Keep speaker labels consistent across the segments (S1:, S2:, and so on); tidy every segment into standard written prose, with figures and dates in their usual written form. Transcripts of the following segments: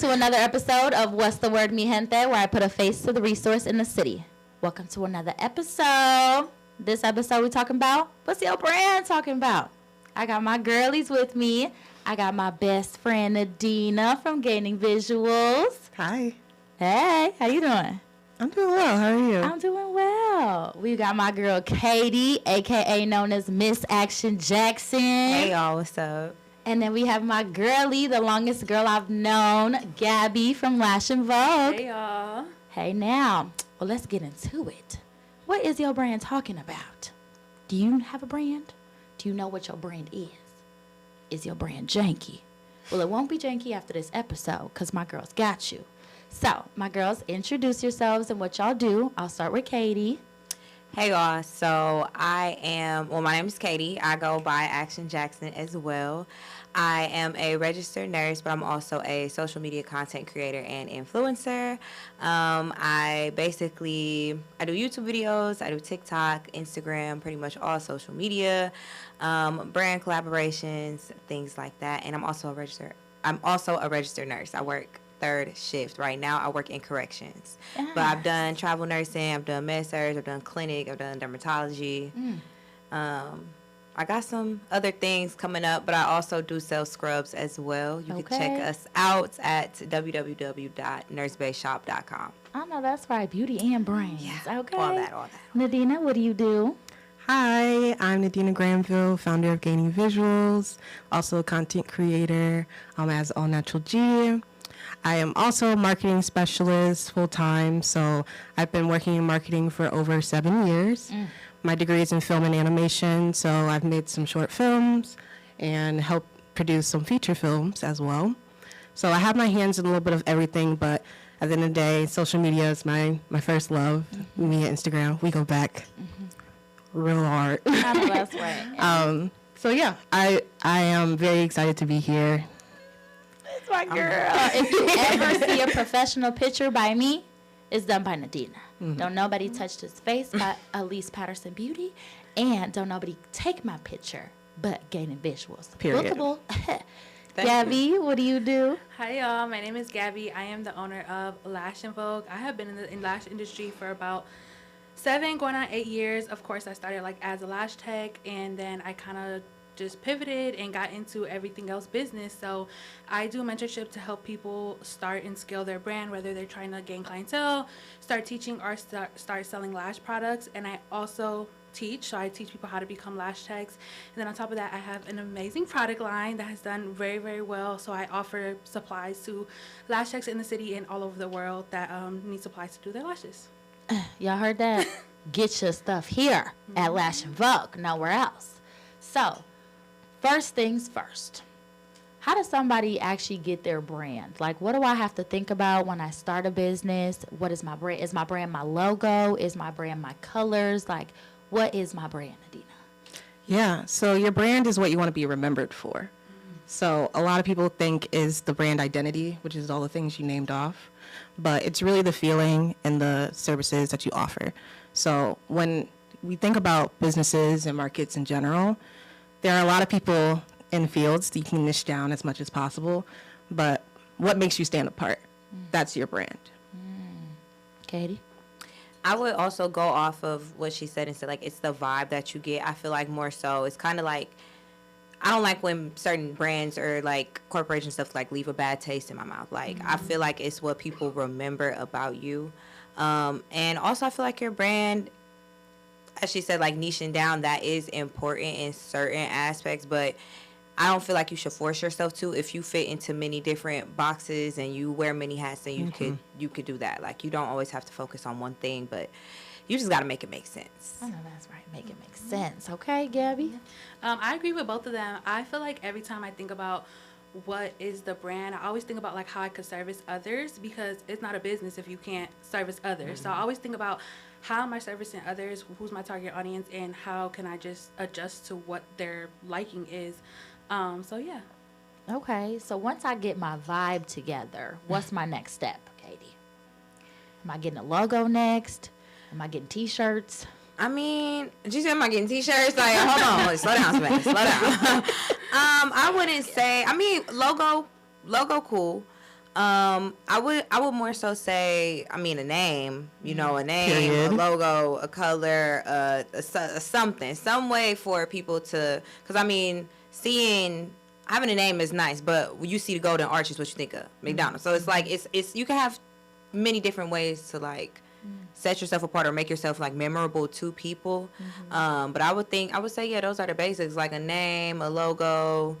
S1: to another episode of What's the Word Mi Gente, where I put a face to the resource in the city. Welcome to another episode. This episode we're talking about, what's your brand talking about? I got my girlies with me. I got my best friend Nadeena from Gaining Visuals.
S2: Hi.
S1: Hey, how you doing?
S2: I'm doing well. How are you?
S1: I'm doing well. We got my girl Katie, a.k.a. known as Miss Action Jackson.
S3: Hey, y'all. What's up?
S1: And then we have my girlie, the longest girl I've known, Gabbie from Lash and Vogue.
S4: Hey, y'all.
S1: Hey, now, well, let's get into it. What is your brand talking about? Do you have a brand? Do you know what your brand is? Is your brand janky? Well, it won't be janky after this episode because my girls got you. So, my girls, introduce yourselves and what y'all do. I'll start with Katie.
S3: Hey, y'all. So my name is Katie. I go by Action Jackson as well. I am a registered nurse, but I'm also a social media content creator and influencer. I do YouTube videos. I do TikTok, Instagram, pretty much all social media, brand collaborations, things like that. And I'm also a registered nurse. I work third shift. Right now, I work in corrections. Yes. But I've done travel nursing, I've done med-surg, I've done clinic, I've done dermatology. I got some other things coming up, but I also do sell scrubs as well. You can check us out at www.nursebayshop.com.
S1: I know that's right. Beauty and brains.
S3: Yeah,
S1: okay.
S3: All that.
S1: Nadeena, what do you do?
S2: Hi, I'm Nadeena Granville, founder of Gaining Visuals, also a content creator as All Natural G. I am also a marketing specialist full-time, so I've been working in marketing for over 7 years. My degree is in film and animation, so I've made some short films and helped produce some feature films as well. So I have my hands in a little bit of everything, but at the end of the day, social media is my first love. Me and Instagram, we go back real hard.
S1: I know that's right.
S2: So yeah, I am very excited to be here.
S1: My girl. If you ever see a professional picture by me, it's done by Nadeena. Don't nobody touch his face by Elise Patterson Beauty, and don't nobody take my picture but Gaining Visuals.
S2: Period.
S1: Bookable. Gabbie, what do you do?
S4: Hi, y'all. My name is Gabbie. I am the owner of Lash and Vogue. I have been in the lash industry for about 7, going on 8 years. Of course, I started as a lash tech, and then I kind of just pivoted and got into everything else business. So I do mentorship to help people start and scale their brand, whether they're trying to gain clientele, start teaching, or start selling lash products. And I also teach, so I teach people how to become lash techs. And then on top of that, I have an amazing product line that has done very, very well. So I offer supplies to lash techs in the city and all over the world that need supplies to do their lashes.
S1: Y'all heard that? Get your stuff here at Lash and Vogue, nowhere else. So, first things first, how does somebody actually get their brand? Like, what do I have to think about when I start a business? What is my brand? Is my brand my logo? Is my brand my colors? Like, what is my brand, Nadeena?
S2: Yeah, so your brand is what you want to be remembered for. So a lot of people think is the brand identity, which is all the things you named off, but it's really the feeling and the services that you offer. So when we think about businesses and markets in general, there are a lot of people in fields that you can niche down as much as possible, but what makes you stand apart? That's your brand.
S1: Katie?
S3: I would also go off of what she said and say, it's the vibe that you get. I feel like more so, it's kind of like, I don't like when certain brands or corporation stuff leave a bad taste in my mouth. I feel like it's what people remember about you. And also I feel like your brand, as she said, niching down, that is important in certain aspects, but I don't feel like you should force yourself to. If you fit into many different boxes and you wear many hats, then you could do that. You don't always have to focus on one thing, but you just got to make it make sense.
S1: I know that's right. Make it make sense. Okay, Gabbie?
S4: I agree with both of them. I feel like every time I think about what is the brand, I always think about how I could service others, because it's not a business if you can't service others. So I always think about, how am I servicing others, who's my target audience, and how can I just adjust to what their liking is. So yeah.
S1: Okay, so once I get my vibe together, what's my next step, Katie? Am I getting a logo next? Am I getting t-shirts?
S3: I mean, did you say am I getting t-shirts? Hold on, slow down, Samantha, slow down. I wouldn't say, logo cool. I would more so say, I mean, a name, a name,
S2: Period.
S3: a logo, a color, a something, some way for people to, because I mean, having a name is nice, but when you see the golden arch is what you think of McDonald's. So it's like it's you can have many different ways to like set yourself apart or make yourself like memorable to people. But I would say, yeah, those are the basics, like a name, a logo,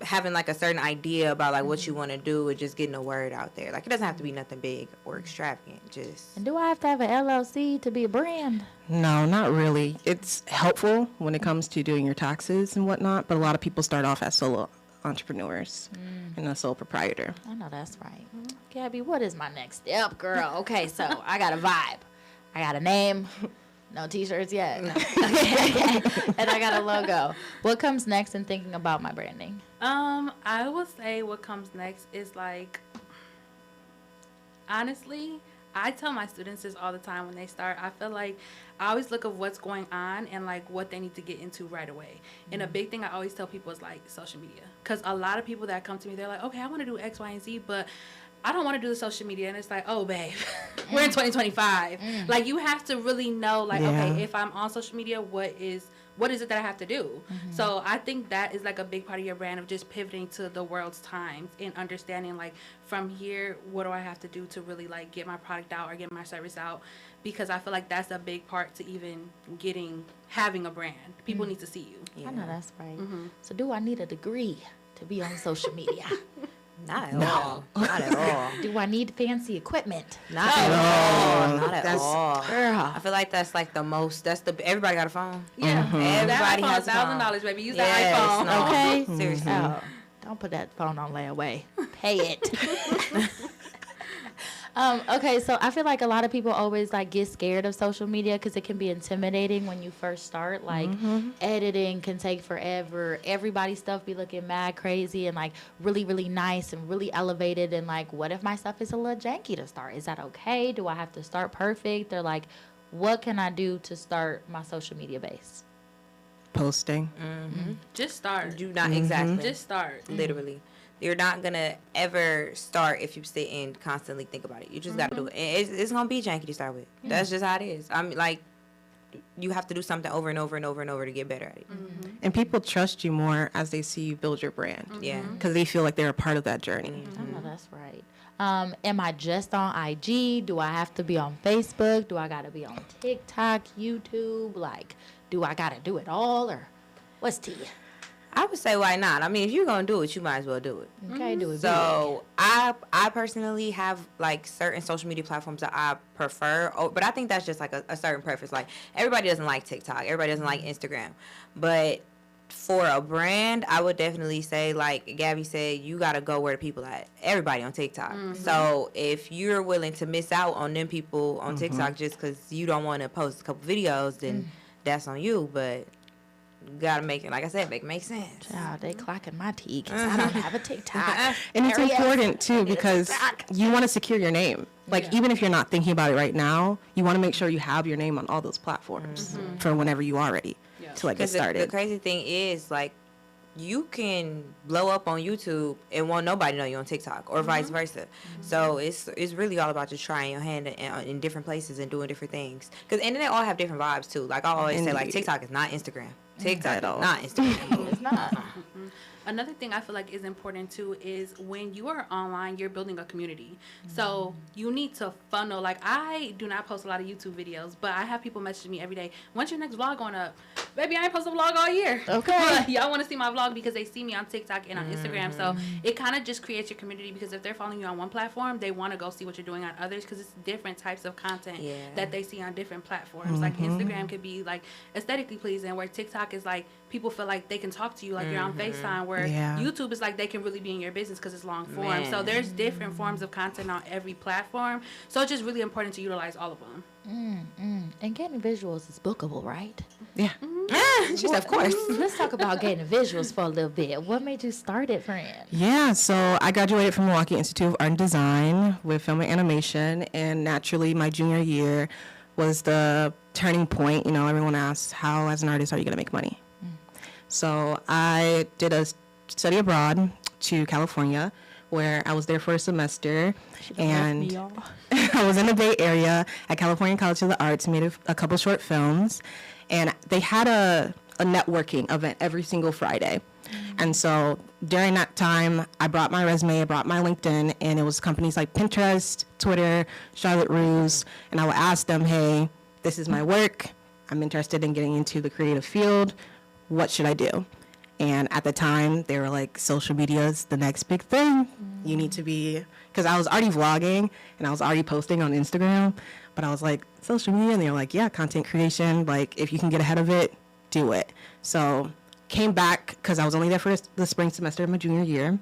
S3: having like a certain idea about like what you want to do, and just getting the word out there. Like it doesn't have to be nothing big or extravagant. Just.
S1: And do I have to have an LLC to be a brand?
S2: No, not really. It's helpful when it comes to doing your taxes and whatnot, but a lot of people start off as solo entrepreneurs and a sole proprietor.
S1: I know that's right. Gabbie, what is my next step, girl? Okay, so I got a vibe. I got a name. No t-shirts yet. Okay. And I got a logo. What comes next in thinking about my branding?
S4: I would say what comes next is like, honestly, I tell my students this all the time when they start. I feel like I always look at what's going on and like what they need to get into right away. And a big thing I always tell people is like social media, because a lot of people that come to me, they're like, okay, I want to do X, Y, and Z, but I don't want to do the social media. And it's like, oh, babe, we're in 2025. Like, you have to really know, like, okay, if I'm on social media, what is it that I have to do? So I think that is like a big part of your brand, of just pivoting to the world's times and understanding, like, from here, what do I have to do to really like get my product out or get my service out? Because I feel like that's a big part to even having a brand. People need to see you.
S1: I know that's right. So do I need a degree to be on social media?
S3: Not at all. Not at all.
S1: Do I need fancy equipment?
S3: Not at all. Not at
S2: That's-
S3: all.
S1: Girl.
S3: I feel like that's like the most. Everybody got a phone.
S4: Yeah.
S3: Everybody has a phone.
S4: $1,000, baby. Use
S3: Yes,
S4: that iPhone.
S3: no.
S1: Okay.
S3: Seriously.
S1: Oh, don't put that phone on layaway. Pay it. Okay, so I feel like a lot of people always like get scared of social media because it can be intimidating when you first start. Like editing can take forever. Everybody's stuff be looking mad crazy and like really, really nice and really elevated. And like, what if my stuff is a little janky to start? Is that okay? Do I have to start perfect? Or like, what can I do to start my social media base?
S2: Posting.
S4: Just start.
S3: Do not exactly.
S4: Just start.
S3: Literally. You're not gonna ever start if you sit and constantly think about it. You just gotta do it. And it's gonna be janky to start with. That's just how it is. I mean, like, you have to do something over and over and over and over to get better at it.
S2: And people trust you more as they see you build your brand.
S3: Yeah.
S2: Because they feel like they're a part of that journey.
S1: I know that's right. Am I just on IG? Do I have to be on Facebook? Do I got to be on TikTok, YouTube? Like, do I got to do it all, or what's tea?
S3: I would say, why not? I mean, if you're gonna do it, you might as well do it.
S1: Okay, do it.
S3: So I personally have like certain social media platforms that I prefer, but I think that's just like a certain preference. Like, everybody doesn't like TikTok, everybody doesn't like Instagram, but for a brand, I would definitely say, like Gabbie said, you gotta go where the people at. Everybody on TikTok. So if you're willing to miss out on them people on TikTok just because you don't want to post a couple videos, then that's on you. But you gotta make it, like I said, make sense.
S1: Child, they clocking my tea because I don't have a TikTok.
S2: And it's
S1: Hurry up.
S2: important too because
S1: TikTok.
S2: you want to secure your name. Like even if you're not thinking about it right now, you want to make sure you have your name on all those platforms for whenever you are ready to like get
S3: Because the
S2: started.
S3: crazy thing is, like, you can blow up on YouTube and won't nobody know you on TikTok, or vice versa. So it's really all about just trying your hand in different places and doing different things. Because and they all have different vibes too. Like I always say, like,
S2: Indeed.
S3: TikTok is not Instagram. TikTok
S2: At
S3: is
S2: all.
S3: not Instagram.
S1: It's not.
S4: Another thing I feel like is important too is when you are online, you're building a community. So you need to funnel. Like, I do not post a lot of YouTube videos, but I have people messaging me every day. When's your next vlog going up? Baby, I ain't posted a vlog all year.
S1: Okay.
S4: But y'all want to see my vlog because they see me on TikTok and on Instagram. So it kind of just creates your community, because if they're following you on one platform, they want to go see what you're doing on others, because it's different types of content that they see on different platforms. Like Instagram could be like aesthetically pleasing, where TikTok is like people feel like they can talk to you like you're on FaceTime, where YouTube is like they can really be in your business because it's long form. So there's different forms of content on every platform. So it's just really important to utilize all of them.
S1: And getting visuals is bookable, right?
S2: Yeah.
S3: She said, of course.
S1: Let's talk about getting visuals for a little bit. What made you start it, friend?
S2: Yeah, so I graduated from Milwaukee Institute of Art and Design with film and animation, and naturally my junior year was the turning point. You know, everyone asks, how as an artist are you going to make money? So I did a study abroad to California where I was there for a semester, and
S1: me, y'all.
S2: I was in the Bay Area at California College of the Arts, made a couple short films, and they had a networking event every single Friday. And so during that time, I brought my resume, I brought my LinkedIn, and it was companies like Pinterest, Twitter, Charlotte Russe, and I would ask them, hey, this is my work. I'm interested in getting into the creative field. What should I do? And at the time, they were like, social media is the next big thing. You need to be, because I was already vlogging and I was already posting on Instagram, but I was like, social media? And they were like, yeah, content creation. Like, if you can get ahead of it, do it. So came back, because I was only there for the spring semester of my junior year.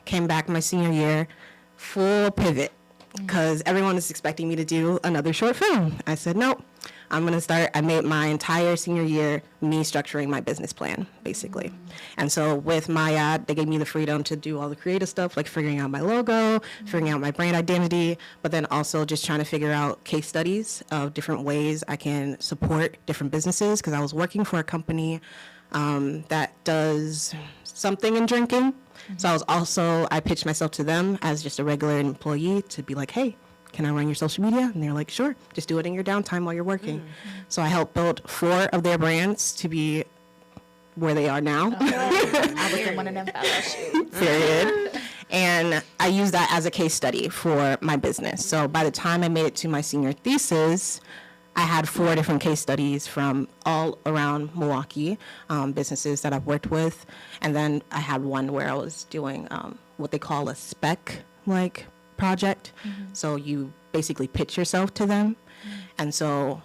S2: Came back my senior year, full pivot, because everyone was expecting me to do another short film. I said, nope, I'm going to start. I made my entire senior year me structuring my business plan, basically. And so with my ad, they gave me the freedom to do all the creative stuff, like figuring out my logo, figuring out my brand identity, but then also just trying to figure out case studies of different ways I can support different businesses, because I was working for a company that does something in drinking. So I pitched myself to them as just a regular employee to be like, hey, can I run your social media? And they're like, sure, just do it in your downtime while you're working. So I helped build 4 of their brands to be where they are now.
S1: I was in one of them fellowships.
S2: Period. And I used that as a case study for my business. So by the time I made it to my senior thesis, I had 4 different case studies from all around Milwaukee, businesses that I've worked with. And then I had one where I was doing what they call a spec project. So you basically pitch yourself to them. And so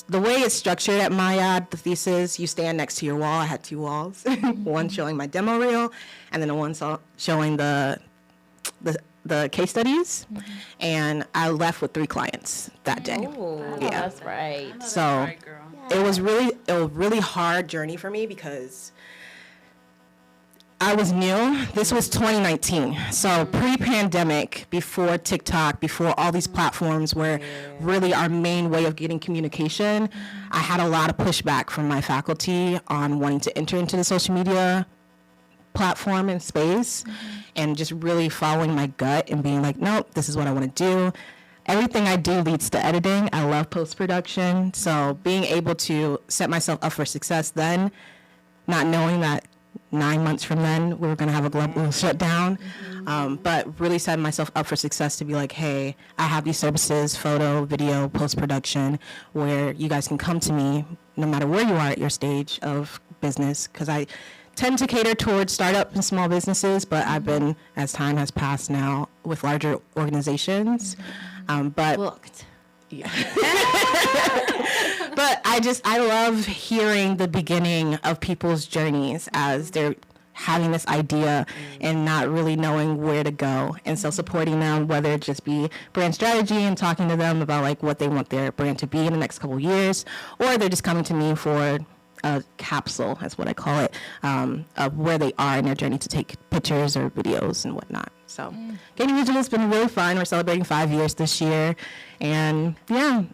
S2: the way it's structured at my ad, the thesis, you stand next to your wall. I had 2 walls, one showing my demo reel, and then one showing the case studies. And I left with 3 clients that day.
S1: Yeah, that's right.
S2: So it was a really hard journey for me, because I was new. This was 2019. So pre-pandemic, before TikTok, before all these platforms were really our main way of getting communication, I had a lot of pushback from my faculty on wanting to enter into the social media platform and space, and just really following my gut and being like, nope, this is what I want to do. Everything I do leads to editing. I love post-production. So being able to set myself up for success then, not knowing that 9 months from then we were going to have a global shutdown, but really setting myself up for success to be like, hey, I have these services, photo, video, post-production, where you guys can come to me no matter where you are at your stage of business, because I tend to cater towards startup and small businesses, but I've been, as time has passed now, with larger organizations. But
S1: Booked.
S2: yeah. But I love hearing the beginning of people's journeys as they're having this idea and not really knowing where to go. And so supporting them, whether it just be brand strategy and talking to them about like what they want their brand to be in the next couple of years, or they're just coming to me for a capsule, that's what I call it, of where they are in their journey to take pictures or videos and whatnot. So Gaining Visual has been really fun. We're celebrating 5 years this year. And yeah,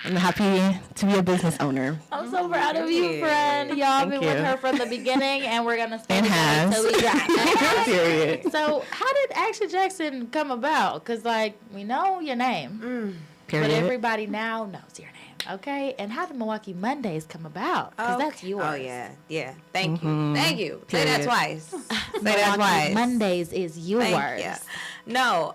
S2: I'm happy to be a business owner.
S1: I'm so proud of you, friend. Y'all been with her from the beginning, and we're going to spend it until we got
S2: Period.
S1: So how did Action Jackson come about? Because, like, we know your name,
S2: Period.
S1: but everybody now knows your name. Okay, and how did Milwaukee Mondays come about? Because that's yours.
S3: Oh yeah. Thank you. Say that twice. Say that
S1: Milwaukee
S3: twice.
S1: Mondays is yours.
S3: Thank you. No,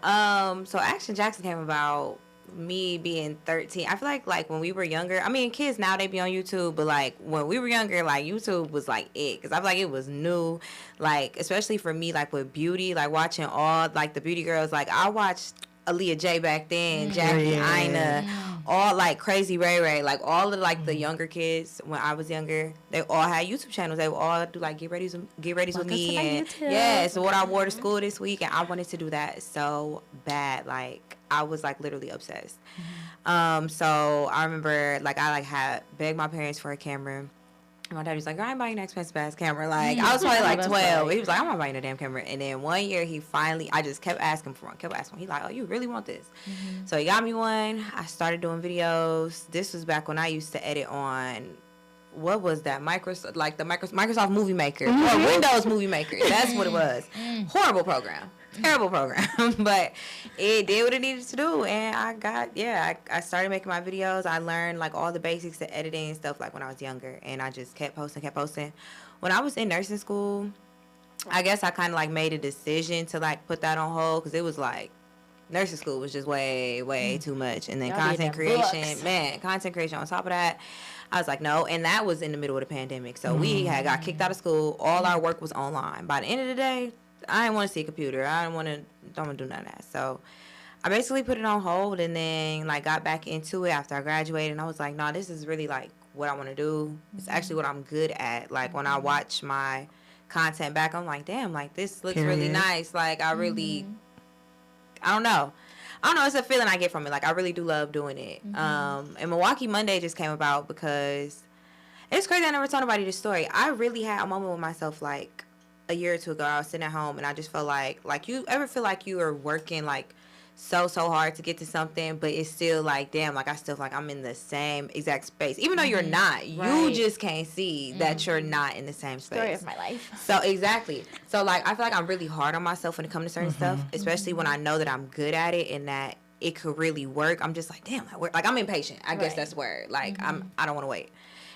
S3: so Action Jackson came about me being 13. I feel like when we were younger, I mean, kids now they be on YouTube, but like when we were younger, like YouTube was like it, because I feel like it was new, like especially for me, like with beauty, like watching all like the beauty girls. Like I watched Aaliyah J back then, Jackie, Ina, all like Crazy Ray Ray, like all of like the younger kids when I was younger, they all had YouTube channels. They would all do like get ready with me, and yeah, so what I wore to school this week, and I wanted to do that so bad. Like I was like literally obsessed. So I remember like I like had begged my parents for a camera. My dad was like, I ain't buying an expensive ass camera. Like, I was probably like 12. He was like, I'm not buying a damn camera. And then one year, I just kept asking for one, He's like, oh, you really want this? So he got me one. I started doing videos. This was back when I used to edit on, what was that? Microsoft Movie Maker. Or Windows Movie Maker. That's what it was. Horrible program. Terrible program, but it did what it needed to do, and I started making my videos. I learned like all the basics of editing and stuff like when I was younger, and I just kept posting. When I was in nursing school, I guess I kind of like made a decision to like put that on hold because it was like nursing school was just way too much, and then content creation on top of that. I was like, no, and that was in the middle of the pandemic, so we had got kicked out of school. All our work was online. By the end of the day, I didn't want to see a computer. I don't want to do none of that. So I basically put it on hold, and then like got back into it after I graduated, and I was like, no, this is really like what I want to do. It's actually what I'm good at. Like when I watch my content back, I'm like, damn, like this looks really nice. Like I really, I don't know. It's a feeling I get from it. Like I really do love doing it. And Milwaukee Monday just came about because it's crazy. I never told nobody this story. I really had a moment with myself like a year or two ago. I was sitting at home and I just felt like you ever feel like you are working like so hard to get to something, but it's still like, damn, like I still feel like I'm in the same exact space, even though you're not. You just can't see that you're not in the same space.
S1: Story of my life.
S3: So exactly. So like I feel like I'm really hard on myself when it comes to certain stuff, especially when I know that I'm good at it and that it could really work. I'm just like, damn, like I'm impatient. I guess that's the word. Like I don't want to wait.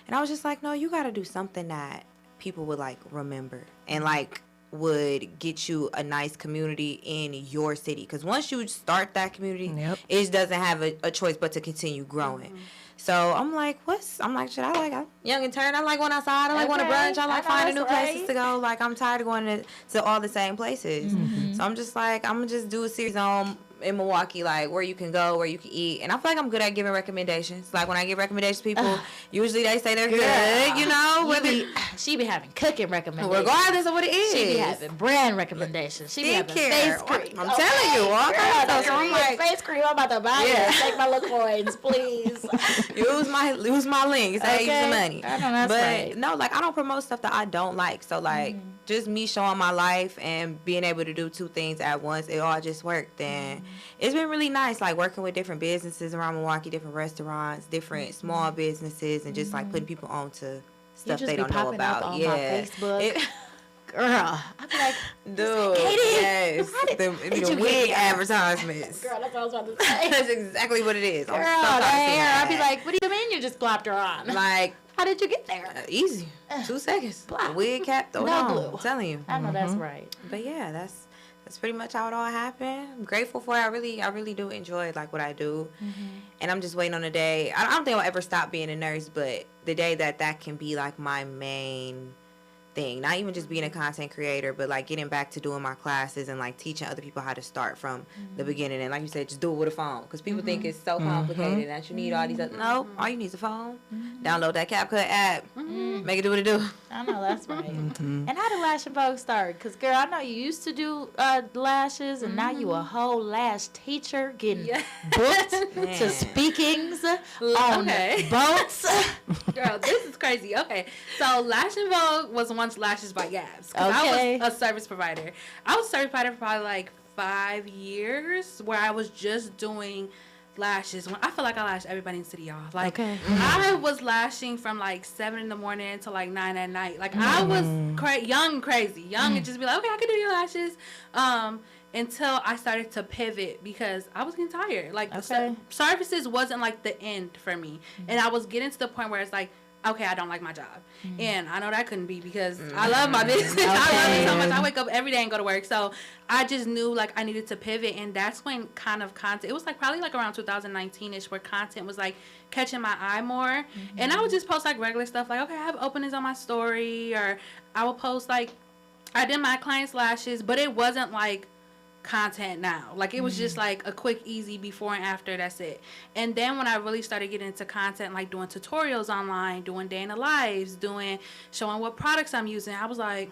S3: And I was just like, no, you got to do something that people would like remember and like would get you a nice community in your city, because once you start that community, it doesn't have a choice but to continue growing. So I'm like, I'm young and turned. I like going outside. I like going to brunch. I like finding new places to go. Like I'm tired of going to all the same places. So I'm just like, I'm gonna just do a series on in Milwaukee, like where you can go, where you can eat, and I feel like I'm good at giving recommendations. Like when I give recommendations to people, usually they say they're good, you know.
S1: She be having cooking recommendations,
S3: regardless of what it is.
S1: She be having brand recommendations. She be having face cream.
S3: I'm telling you, all kinds of stuff.
S1: Like, face cream. I'm about to buy it. Take my little coins, please.
S3: use my link. Say use the money.
S1: I know that's right.
S3: But no, like I don't promote stuff that I don't like. So like just me showing my life and being able to do two things at once, it all just worked. And it's been really nice, like working with different businesses around Milwaukee, different restaurants, different small businesses, and just like putting people on to stuff they don't know about.
S1: On my Facebook. Girl, I'd be like,
S3: dude,
S1: Katie,
S3: yes, the wig advertisements.
S1: Girl, that's what I was about to say.
S3: That's exactly what it is.
S1: Girl, the hair. I'd be like, what do you mean you just glopped her on?
S3: Like,
S1: how did you get there?
S3: Easy, 2 seconds. Wig cap, throw it
S1: no
S3: on.
S1: glue.
S3: I'm telling you.
S1: I know that's right.
S3: But yeah, that's pretty much how it all happened. I'm grateful for it. I really do enjoy like what I do, and I'm just waiting on the day. I don't think I'll ever stop being a nurse, but the day that can be like my main thing. Not even just being a content creator, but like getting back to doing my classes and like teaching other people how to start from the beginning. And like you said, just do it with a phone, because people think it's so complicated that you need all these other. No, all you need is a phone. Download that CapCut app. Make it do what it do.
S1: I know that's right. And how did Lash and Vogue start? Because girl, I know you used to do lashes, and now you a whole lash teacher getting booked to speakings on boats.
S4: Girl, this is crazy. Okay, so Lash and Vogue was once Lashes by Gabbs. I was a service provider. I was a service provider for probably like 5 years, where I was just doing lashes. When I feel like I lash everybody in the city, y'all. Like I was lashing from like 7 in the morning to like 9 at night. Like I was young and just be like, okay, I can do your lashes. Until I started to pivot, because I was getting tired. Like services wasn't like the end for me, and I was getting to the point where it's like, okay, I don't like my job. And I know that couldn't be, because I love my business. I love it so much. I wake up every day and go to work. So I just knew like I needed to pivot. And that's when kind of content, it was like probably like around 2019-ish, where content was like catching my eye more. And I would just post like regular stuff. Like, okay, I have openings on my story, or I would post like, I did my clients' lashes, but it wasn't like content now. Like it was just like a quick, easy before and after, that's it. And then when I really started getting into content, like doing tutorials online, doing day in the lives, showing what products I'm using, I was like,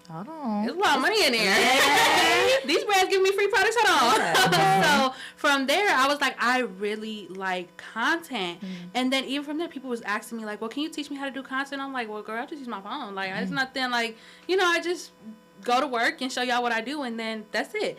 S1: hold on,
S4: there's a lot of money in there. These brands give me free products, hold on. So from there, I was like, I really like content. And then even from there, people was asking me like, well, can you teach me how to do content? I'm like, well, girl, I just use my phone. Like it's nothing like, I just go to work and show y'all what I do, and then that's it.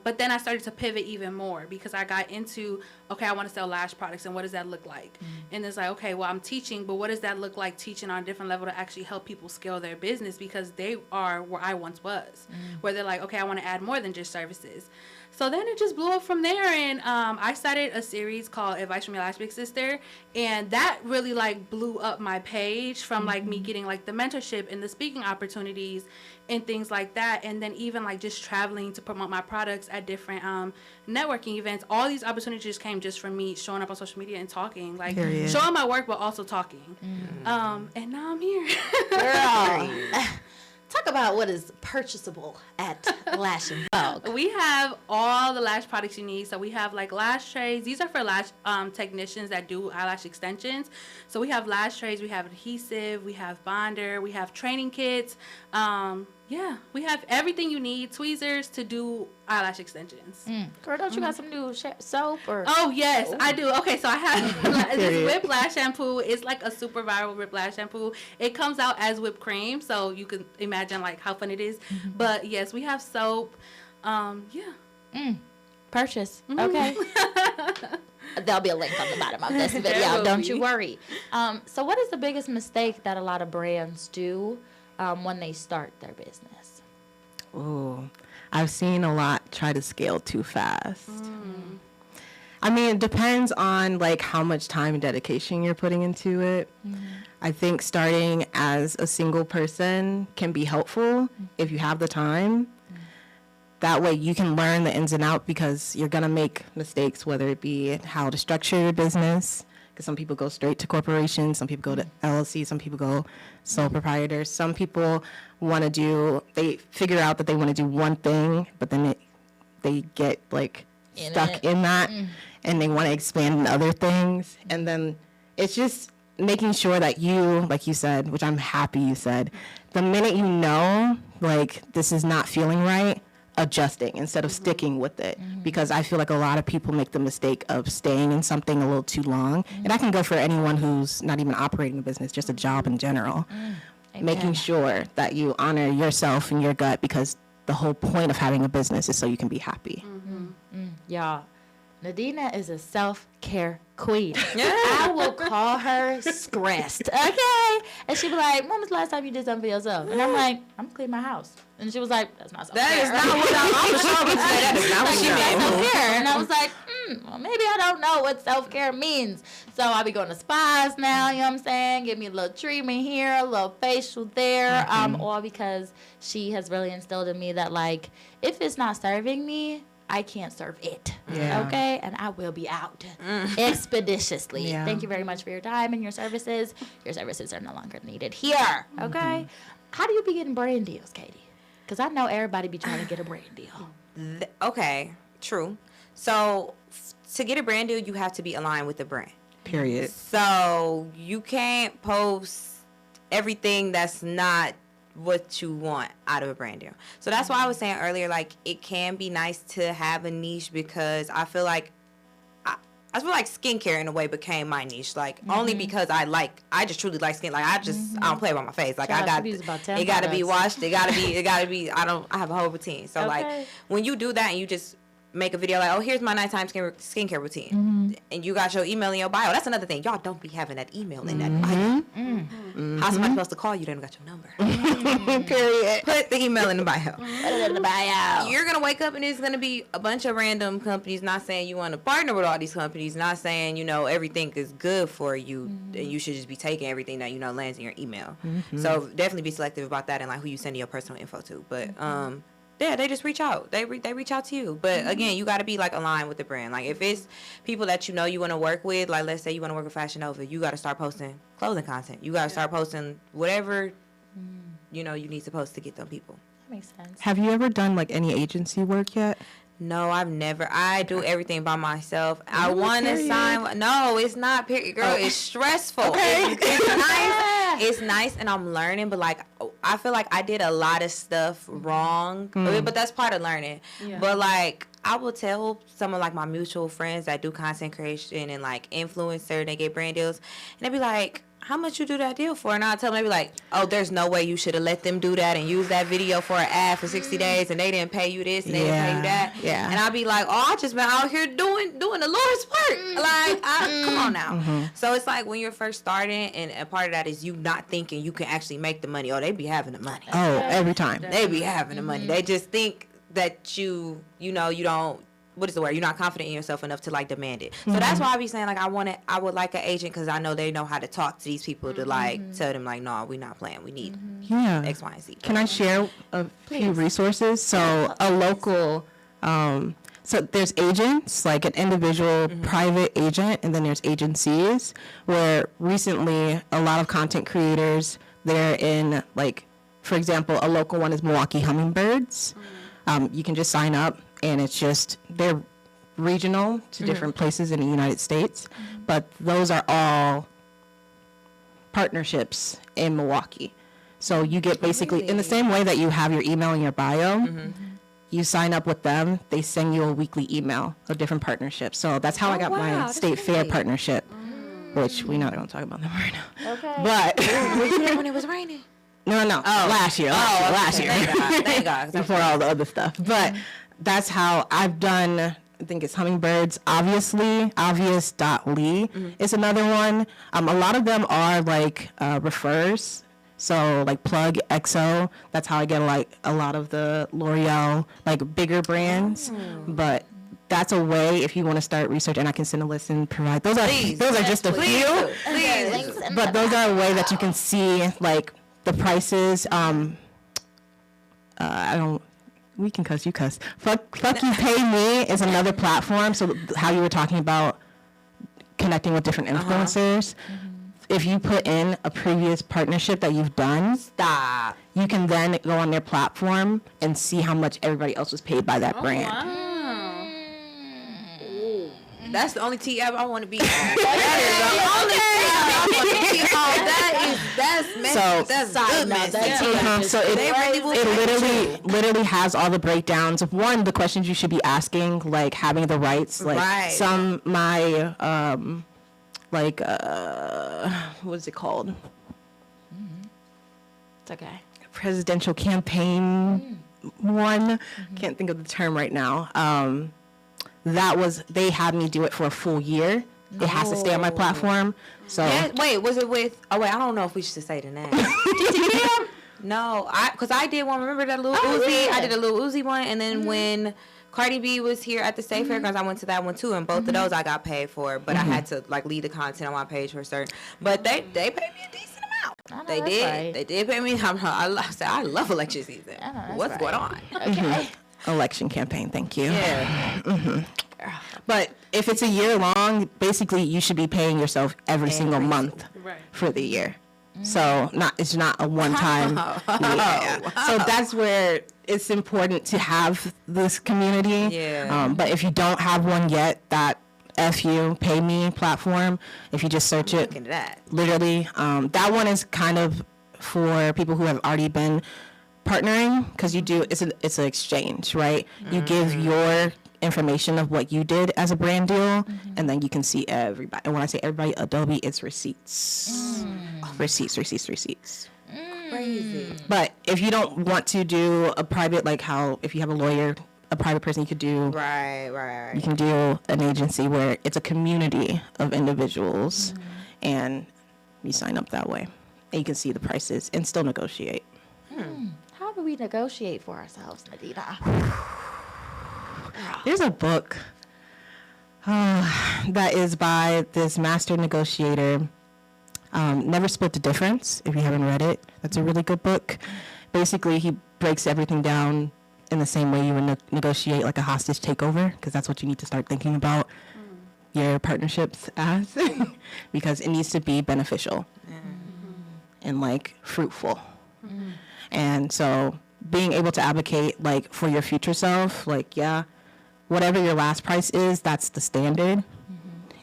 S4: But then I started to pivot even more because I got into, okay, I want to sell lash products, and what does that look like? And it's like, okay, well, I'm teaching, but what does that look like teaching on a different level to actually help people scale their business, because they are where I once was, where they're like, okay, I want to add more than just services. So then it just blew up from there, and I started a series called Advice from Your Lash Big Sister, and that really like blew up my page from like me getting like the mentorship and the speaking opportunities and things like that, and then even like just traveling to promote my products at different networking events. All these opportunities came just from me showing up on social media and talking, like showing my work but also talking. And now I'm here.
S1: Girl. Talk about what is purchasable at Lash and Vogue.
S4: We have all the lash products you need. So we have like lash trays. These are for lash technicians that do eyelash extensions. So we have lash trays, we have adhesive, we have bonder, we have training kits. Yeah, we have everything you need, tweezers to do eyelash extensions.
S1: Girl, don't you got some new soap? Or?
S4: Oh, yes, I do. Okay, so I have this whipped lash shampoo. It's like a super viral whipped lash shampoo. It comes out as whipped cream, so you can imagine like how fun it is. But yes, we have soap. Yeah.
S1: Purchase. Okay. There'll be a link on the bottom of this video. Don't you worry. So what is the biggest mistake that a lot of brands do when they start their business?
S2: Ooh, I've seen a lot try to scale too fast. I mean, it depends on like how much time and dedication you're putting into it. I think starting as a single person can be helpful if you have the time. That way you can learn the ins and outs, because you're going to make mistakes, whether it be how to structure your business, because some people go straight to corporations, some people go to LLC, some people go sole proprietors. Some people want to they figure out that they want to do one thing, but then they get like stuck in that, and they want to expand in other things. And then it's just making sure that you, like you said, which I'm happy you said, the minute you know, like, this is not feeling right, adjusting instead of sticking with it, because I feel like a lot of people make the mistake of staying in something a little too long, and that can go for anyone who's not even operating a business, just a job in general. Making sure that you honor yourself and your gut, because the whole point of having a business is so you can be happy.
S1: Y'all, Nadeena is a self-care queen. I will call her stressed, okay? And she'd be like, when was the last time you did something for yourself? And I'm like, I'm cleaning my house. And she was like, that's not self-care.
S3: That is not what I'm sure would say. That is not what she meant.
S1: Self-care. And I was like, well, maybe I don't know what self-care means. So I'll be going to spas now, you know what I'm saying? Give me a little treatment here, a little facial there. All because she has really instilled in me that, like, if it's not serving me, I can't serve it. Okay? And I will be out expeditiously. Thank you very much for your time and your services. Your services are no longer needed here. Okay? How do you be getting brand deals, Katie? Because I know everybody be trying to get a brand deal.
S3: Okay, true. So to get a brand deal, you have to be aligned with the brand.
S2: Period.
S3: So you can't post everything that's not what you want out of a brand deal. So that's why I was saying earlier, like, it can be nice to have a niche, because I feel like I feel like skincare in a way became my niche, like only because I just truly like skin. Like I don't play about my face. Like it got to be washed. It got to be. I have a whole routine. So like when you do that and you just make a video like, oh, here's my nighttime skincare routine, and you got your email in your bio. That's another thing. Y'all don't be having that email in that bio. How's somebody supposed to call you? They don't got your number. Period. Put the email in the bio.
S1: Put it in the bio.
S3: You're gonna wake up and it's gonna be a bunch of random companies. Not saying you want to partner with all these companies. Not saying everything is good for you, and you should just be taking everything that lands in your email. So definitely be selective about that and like who you sending your personal info to. But yeah, they just reach out. They reach out to you. But again, you got to be like aligned with the brand. Like if it's people that you want to work with, like let's say you want to work with Fashion Nova, you got to start posting clothing content. You got to start posting whatever you need to post to get them people.
S1: That makes sense.
S2: Have you ever done like any agency work yet?
S3: No, I've never. I do everything by myself. I want to sign. No, it's not. Period, girl. It's stressful.
S2: Okay.
S3: It's nice. It's nice, and I'm learning. But like, I feel like I did a lot of stuff wrong. But that's part of learning. Yeah. But like, I will tell some of like my mutual friends that do content creation and like influencer, they get brand deals, and they be like, how much you do that deal for? And I'll tell them, they be like, oh, there's no way you should have let them do that and use that video for an ad for 60 days and they didn't pay you this and they didn't pay you that.
S2: Yeah.
S3: And I'll be like, oh, I just been out here doing the Lord's work. Like, come on now. So it's like when you're first starting, and a part of that is you not thinking you can actually make the money. Oh, they be having the money.
S2: Oh, every time.
S3: They be having the money. They just think that you don't, what is the word? You're not confident in yourself enough to like demand it. So that's why I be saying like I would like an agent, because I know they know how to talk to these people to like tell them like, no, we're not playing. We need X, Y, and Z.
S2: Can I share a few resources? So a local, so there's agents, like an individual private agent, and then there's agencies where recently a lot of content creators, they're in, like, for example, a local one is Milwaukee Hummingbirds. You can just sign up, and it's just, they're regional to different places in the United States, but those are all partnerships in Milwaukee. So you get basically, in the same way that you have your email in your bio, you sign up with them, they send you a weekly email of different partnerships. So that's how I got my State Fair partnership, which we not going to talk about them right now.
S1: Okay.
S2: But
S3: When it was raining.
S2: No. Last year.
S3: Thank God.
S2: Before all the other stuff. But that's how I've done. I think it's Hummingbirds. Obviously, obvious.ly is another one. A lot of them are like refers. So like Plug, EXO. That's how I get like a lot of the L'Oreal, like bigger brands. But that's a way if you want to start research, and I can send a list and provide. Those are just a few.
S3: Please.
S2: But those are a way that you can see like the prices. We can cuss, you cuss. Fuck You Pay Me is another platform. So how you were talking about connecting with different influencers. If you put in a previous partnership that you've done, you can then go on their platform and see how much everybody else was paid by that brand.
S4: Wow.
S3: That's the only tea I want to be on. That is the only tea I want to be on. That's messy.
S2: So it literally has all the breakdowns of, one, the questions you should be asking, like having the rights, like what is it called?
S1: It's okay.
S2: Presidential campaign one. Can't think of the term right now. They had me do it for a full year. It has to stay on my platform. So
S3: was it with? Oh wait, I don't know if we should say the name. No, because I did one. Remember that little Uzi? Yeah. I did a little Uzi one, and then when Cardi B was here at the State Fair, because I went to that one too, and both of those I got paid for, but I had to like leave the content on my page for certain. But they paid me a decent amount. They did. Right. They did pay me. I love election season. What's going on?
S1: Okay.
S2: Election campaign. Thank you.
S3: Yeah.
S2: But if it's a year long, basically you should be paying yourself every single month for the year. So it's not a one-time. So that's where it's important to have this community. Yeah. But if you don't have one yet, that FU Pay Me platform, if you just search it, literally, that one is kind of for people who have already been partnering, because it's an exchange, right? You give your information of what you did as a brand deal, and then you can see everybody. And when I say everybody, Adobe, it's receipts. Receipts.
S3: Crazy.
S2: But if you don't want to do a private, like how if you have a lawyer, a private person, you could do
S3: right.
S2: You can do an agency where it's a community of individuals, and you sign up that way, and you can see the prices and still negotiate.
S1: How do we negotiate for ourselves, Nadeena?
S2: There's a book that is by this master negotiator. Never Split the Difference, if you haven't read it. That's a really good book. Basically, he breaks everything down in the same way you would negotiate like a hostage takeover, because that's what you need to start thinking about your partnerships as, because it needs to be beneficial and like fruitful. And so being able to advocate like for your future self, like, whatever your last price is, that's the standard.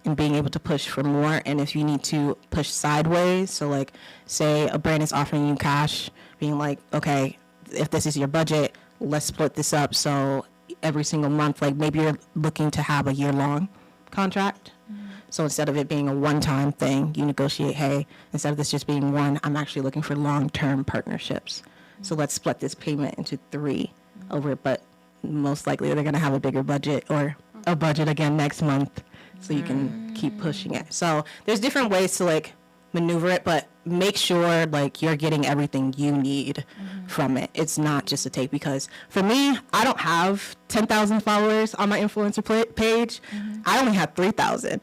S2: And being able to push for more. And if you need to push sideways, so like say a brand is offering you cash, being like, okay, if this is your budget, let's split this up. So every single month, like maybe you're looking to have a year-long contract. So instead of it being a one-time thing, you negotiate, hey, instead of this just being one, I'm actually looking for long-term partnerships. So let's split this payment into 3 over it, but most likely they're going to have a bigger budget or a budget again next month, so you can keep pushing it. So there's different ways to like maneuver it, but make sure like you're getting everything you need from it. It's not just a take, because for me, I don't have 10,000 followers on my influencer page. I only have 3,000.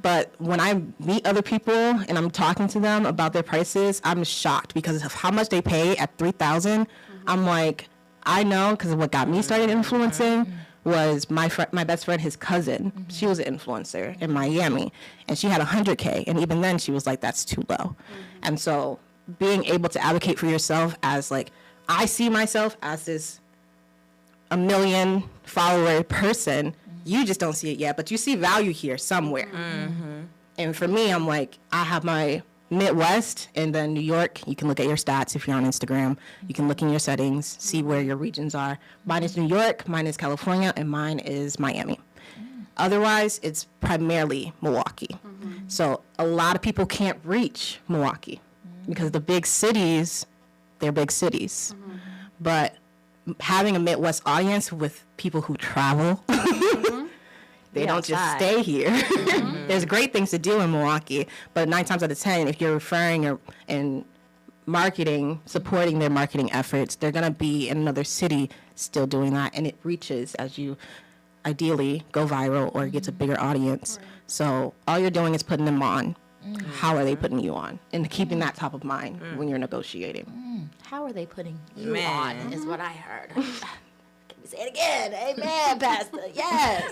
S2: But when I meet other people and I'm talking to them about their prices, I'm shocked because of how much they pay at 3,000. I'm like, I know, because what got me started influencing was my best friend, his cousin. She was an influencer in Miami, and she had 100K, and even then she was like, that's too low. And so being able to advocate for yourself as like, I see myself as this 1 million follower person, you just don't see it yet, but you see value here somewhere. And for me, I'm like, I have my Midwest, and then New York. You can look at your stats if you're on Instagram. You can look in your settings, see where your regions are. Mine is New York, mine is California, and mine is Miami. Otherwise, it's primarily Milwaukee. So a lot of people can't reach Milwaukee because the big cities, they're big cities. But having a Midwest audience with people who travel, they don't just stay here. There's great things to do in Milwaukee, but 9 times out of 10, if you're referring and marketing, supporting their marketing efforts, they're going to be in another city still doing that, and it reaches as you ideally go viral or gets a bigger audience. So all you're doing is putting them on. How are they putting you on? And keeping that top of mind when you're negotiating.
S1: How are they putting you on is what I heard. Can we say it again? Amen, Pastor. Yes.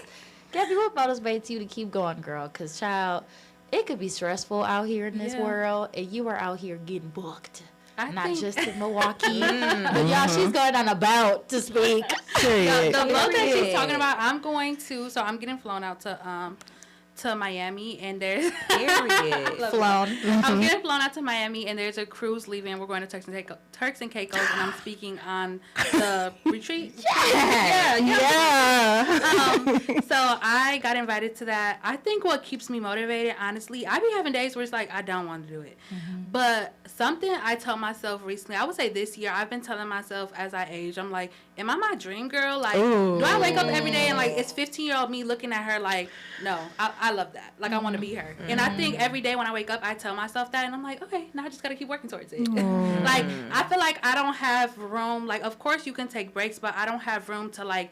S1: Gabbie, what motivates you to keep going, girl? Because, child, it could be stressful out here in this world, and you are out here getting booked. Not just in Milwaukee. But, y'all, she's going on a boat to speak.
S4: The boat that she's talking about, I'm getting flown out to Miami, and there's I'm getting flown out to Miami, and there's a cruise leaving. We're going to Turks and Caicos, and I'm speaking on the retreat. So I got invited to that. I think what keeps me motivated, honestly, I be having days where it's like I don't want to do it, but something I told myself recently, I would say this year, I've been telling myself as I age, I'm like, am I my dream girl? Like, do I wake up every day and like it's 15-year-old me looking at her like, no, I love that. Like, I want to be her. And I think every day when I wake up, I tell myself that, and I'm like, okay, now I just got to keep working towards it. Like, I feel like I don't have room. Like, of course you can take breaks, but I don't have room to like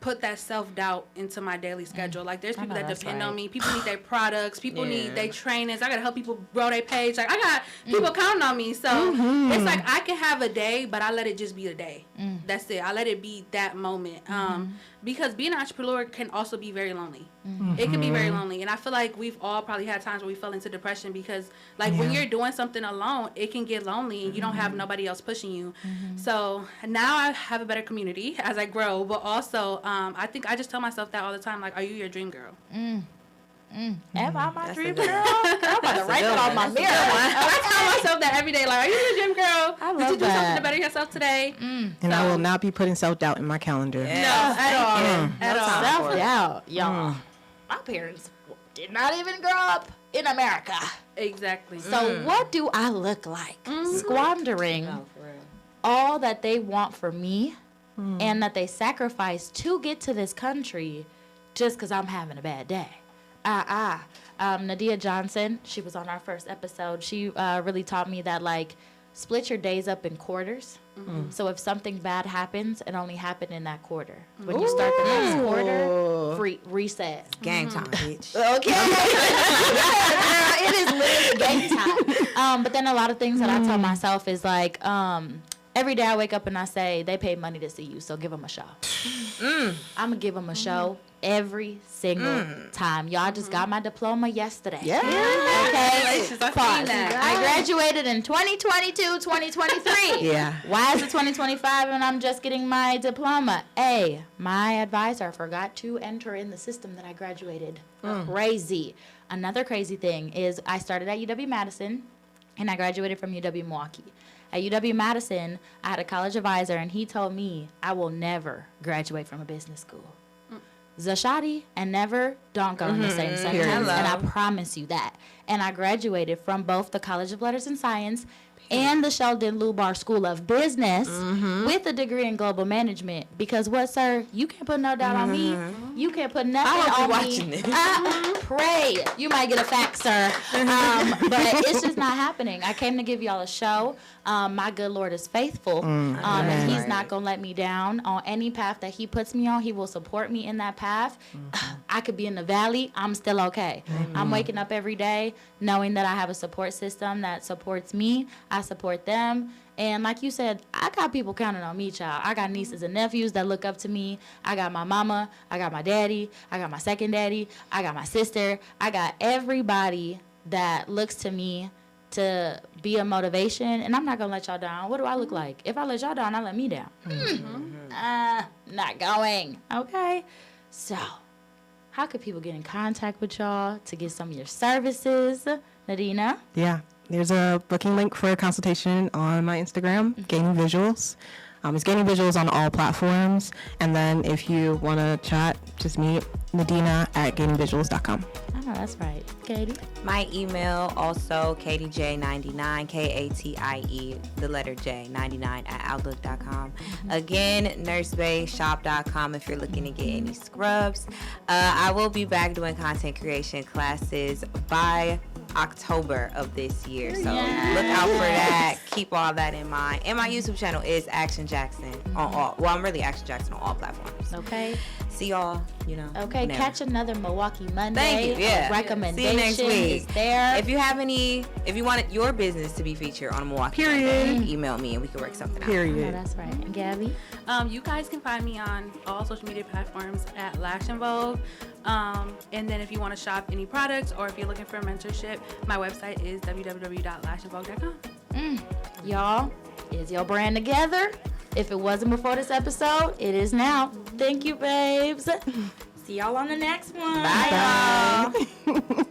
S4: put that self-doubt into my daily schedule. Like, there's people that depend on me. People need their products. People need their trainings. I got to help people grow their page. Like, I got people counting on me. So it's like I can have a day, but I let it just be a day. That's it. I let it be that moment. Because being an entrepreneur can also be very lonely. It can be very lonely. And I feel like we've all probably had times where we fell into depression because, like, when you're doing something alone, it can get lonely and you don't have nobody else pushing you. So now I have a better community as I grow, but also I think I just tell myself that all the time, like, are you your dream girl?
S1: Am I my dream girl? I'm about to write that on my mirror.
S4: I tell myself that every day, like, are you your dream girl?
S1: I love
S4: Did you do
S1: that.
S4: something to better yourself today?
S2: And I will not be putting self-doubt in my calendar.
S4: No, at all. At all.
S1: Self-doubt, y'all. My parents did not even grow up in America.
S4: Exactly.
S1: So what do I look like? Squandering all that they want for me and that they sacrifice to get to this country just because I'm having a bad day. Nadeena Johnson, she was on our first episode. She really taught me that, like, split your days up in quarters. So if something bad happens, it only happened in that quarter. When you start the next quarter, reset.
S3: Game time, bitch.
S1: Okay. It is literally game time. But then a lot of things that I tell myself is like, every day I wake up and I say, they paid money to see you, so give them a show. I'm going to give them a show every single time. Y'all just got my diploma yesterday. Okay? I graduated in 2022, 2023. Why is it 2025 and I'm just getting my diploma? My advisor forgot to enter in the system that I graduated. Crazy. Another crazy thing is I started at UW-Madison and I graduated from UW-Milwaukee. At UW-Madison, I had a college advisor, and he told me I will never graduate from a business school. Zashadi and never don't go in the same sentence.
S3: Hello.
S1: And I promise you that. And I graduated from both the College of Letters and Science and the Sheldon Lubar School of Business with a degree in global management. Because what, sir? You can't put no doubt on me. You can't put nothing
S3: hope
S1: on
S3: you're
S1: me.
S3: watching this.
S1: Pray. You might get a fax, sir. But it's just not happening. I came to give y'all a show. My good Lord is faithful. And he's not going to let me down on any path that he puts me on. He will support me in that path. I could be in the valley. I'm still okay. I'm waking up every day knowing that I have a support system that supports me. I support them. And like you said, I got people counting on me, child. I got nieces and nephews that look up to me. I got my mama. I got my daddy. I got my second daddy. I got my sister. I got everybody that looks to me to be a motivation. And I'm not going to let y'all down. What do I look like? If I let y'all down, I let me down. Not going. Okay? So, how could people get in contact with y'all to get some of your services? Nadeena?
S2: Yeah. There's a booking link for a consultation on my Instagram, Gaining Visuals. It's Gaining Visuals on all platforms. And then if you want to chat, just meet Nadeena at gainingvisuals.com.
S1: Oh, that's right. Katie?
S3: My email also KatieJ99, Katie, the letter J, 99 at outlook.com. Again, nursebayshop.com if you're looking to get any scrubs. I will be back doing content creation classes by October of this year. So look out for that. Keep all that in mind. And my YouTube channel is Action Jackson on all. Well, I'm really Action Jackson on all platforms.
S1: Okay.
S3: See y'all,
S1: Okay,
S3: whenever.
S1: Catch another Milwaukee Monday.
S3: Thank you. Yeah.
S1: Recommendation
S3: See you next week.
S1: is there.
S3: If you wanted your business to be featured on a Milwaukee Monday, email me and we can work something out.
S1: Oh, that's right. And Gabbie?
S4: You guys can find me on all social media platforms at Lash and Vogue. And then if you want to shop any products or if you're looking for a mentorship, my website is www.lashandvogue.com.
S1: Y'all, is your brand together? If it wasn't before this episode, it is now. Thank you, babes. See y'all on the next one.
S3: Bye, y'all.